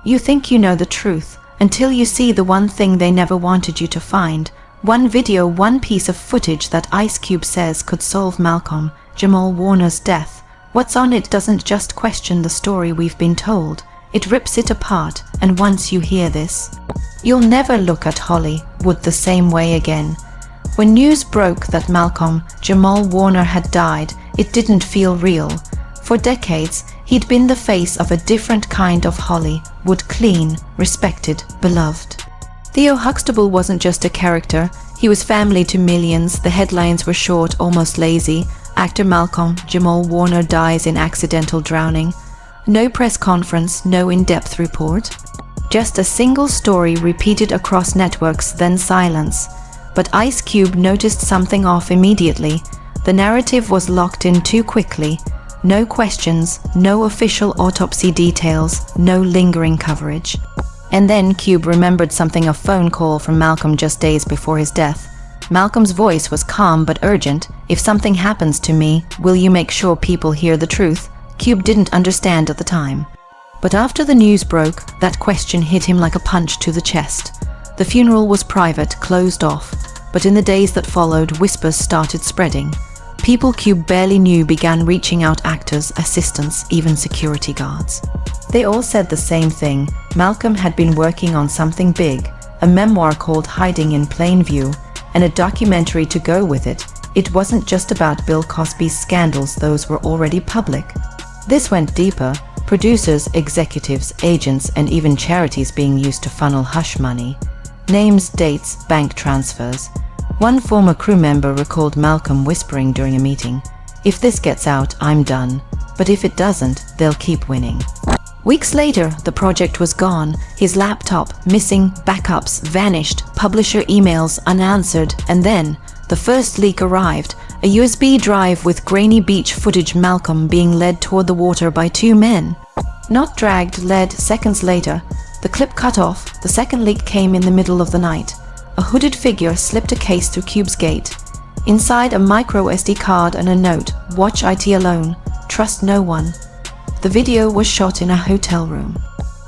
You think you know the truth until you see the one thing they never wanted you to find. One video, one piece of footage that Ice Cube says could solve Malcolm-Jamal Warner's death. What's on it doesn't just question the story we've been told. It rips it apart, and once you hear this, you'll never look at Hollywood the same way again. When news broke that Malcolm-Jamal Warner had died, it didn't feel real. For decades, he'd been the face of a different kind of Hollywood, clean, respected, beloved. Theo Huxtable wasn't just a character, he was family to millions. The headlines were short, almost lazy. Actor Malcolm-Jamal Warner dies in accidental drowning. No press conference, no in-depth report. Just a single story repeated across networks, then silence. But Ice Cube noticed something off immediately. The narrative was locked in too quickly. No questions, no official autopsy details, no lingering coverage. And then Cube remembered something, a phone call from Malcolm just days before his death. Malcolm's voice was calm but urgent. "If something happens to me, will you make sure people hear the truth?" Cube didn't understand at the time. But after the news broke, that question hit him like a punch to the chest. The funeral was private, closed off, but in the days that followed, whispers started spreading. People Cube barely knew began reaching out: actors, assistants, even security guards. They all said the same thing: Malcolm had been working on something big, a memoir called Hiding in Plain View, and a documentary to go with it. It wasn't just about Bill Cosby's scandals, those were already public. This went deeper: producers, executives, agents, and even charities being used to funnel hush money. Names, dates, bank transfers. One former crew member recalled Malcolm whispering during a meeting, "If this gets out, I'm done. But if it doesn't, they'll keep winning." Weeks later, the project was gone. His laptop missing, backups vanished, publisher emails unanswered, and then the first leak arrived: a USB drive with grainy beach footage, Malcolm being led toward the water by two men. Not dragged, led. Seconds later, the clip cut off. The second leak came in the middle of the night. A hooded figure slipped a case through Cube's gate. Inside, a micro SD card and a note: "Watch IT alone. Trust no one." The video was shot in a hotel room.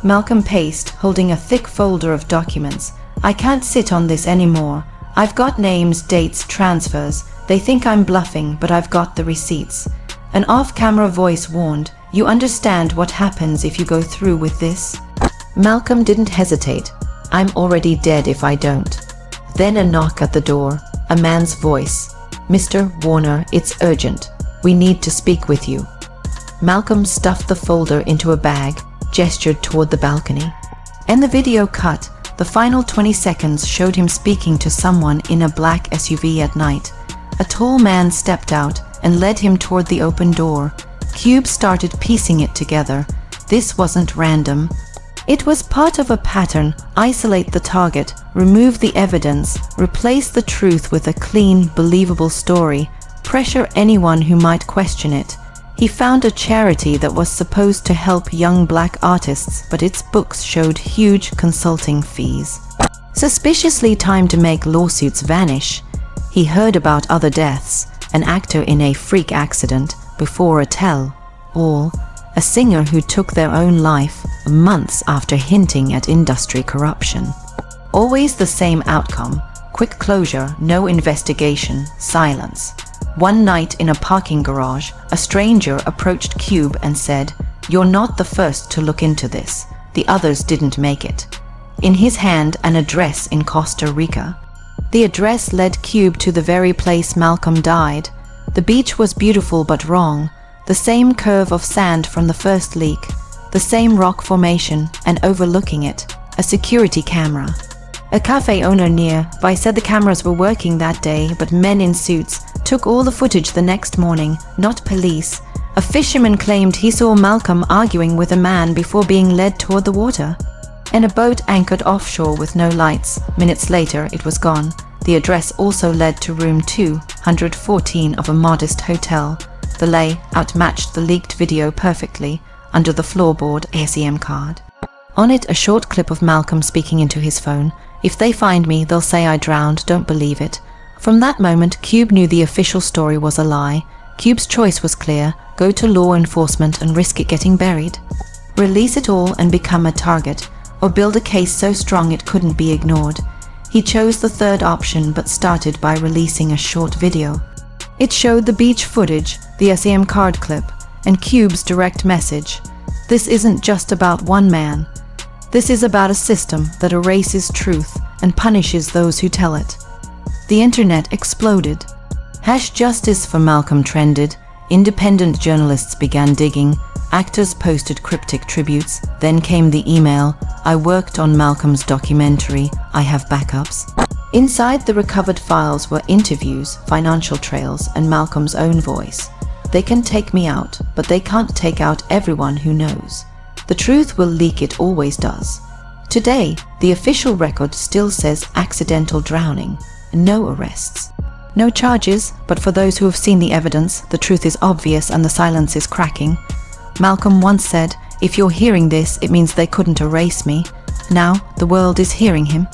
Malcolm paced, holding a thick folder of documents. "I can't sit on this anymore. I've got names, dates, transfers. They think I'm bluffing, but I've got the receipts." An off-camera voice warned, "You understand what happens if you go through with this?" Malcolm didn't hesitate. "I'm already dead if I don't." Then a knock at the door. A man's voice. "Mr. Warner, it's urgent. We need to speak with you." Malcolm stuffed the folder into a bag, gestured toward the balcony. And the video cut. The final 20 seconds showed him speaking to someone in a black SUV at night. A tall man stepped out and led him toward the open door. Cube started piecing it together. This wasn't random. It was part of a pattern: isolate the target, remove the evidence, replace the truth with a clean, believable story, pressure anyone who might question it. He found a charity that was supposed to help young black artists, but its books showed huge consulting fees. Suspiciously timed to make lawsuits vanish. He heard about other deaths: an actor in a freak accident, before a tell-all, a singer who took their own life months after hinting at industry corruption. Always the same outcome: quick closure, no investigation, silence. One night in a parking garage, a stranger approached Cube and said, "You're not the first to look into this. The others didn't make it." In his hand, an address in Costa Rica. The address led Cube to the very place Malcolm died. The beach was beautiful but wrong. The same curve of sand from the first leak. The same rock formation, and overlooking it, a security camera. A cafe owner nearby said the cameras were working that day, but men in suits took all the footage the next morning, not police. A fisherman claimed he saw Malcolm arguing with a man before being led toward the water. And a boat anchored offshore with no lights. Minutes later, it was gone. The address also led to room 214 of a modest hotel. The layout matched the leaked video perfectly. Under the floorboard, ATM card. On it, a short clip of Malcolm speaking into his phone. "If they find me, they'll say I drowned. Don't believe it." From that moment, Cube knew the official story was a lie. Cube's choice was clear: go to law enforcement and risk it getting buried. Release it all and become a target, or build a case so strong it couldn't be ignored. He chose the third option but started by releasing a short video. It showed the beach footage, the SAM card clip, and Cube's direct message. This isn't just about one man. This is about a system that erases truth and punishes those who tell it. The internet exploded. #Justice for Malcolm trended. Independent journalists began digging. Actors posted cryptic tributes. Then came the email, "I worked on Malcolm's documentary. I have backups." Inside the recovered files were interviews, financial trails, and Malcolm's own voice. They can take me out, but they can't take out everyone who knows. The truth will leak, it always does. Today, the official record still says accidental drowning, no arrests. No charges, but for those who have seen the evidence, the truth is obvious and the silence is cracking. Malcolm once said, "If you're hearing this, it means they couldn't erase me." Now, the world is hearing him.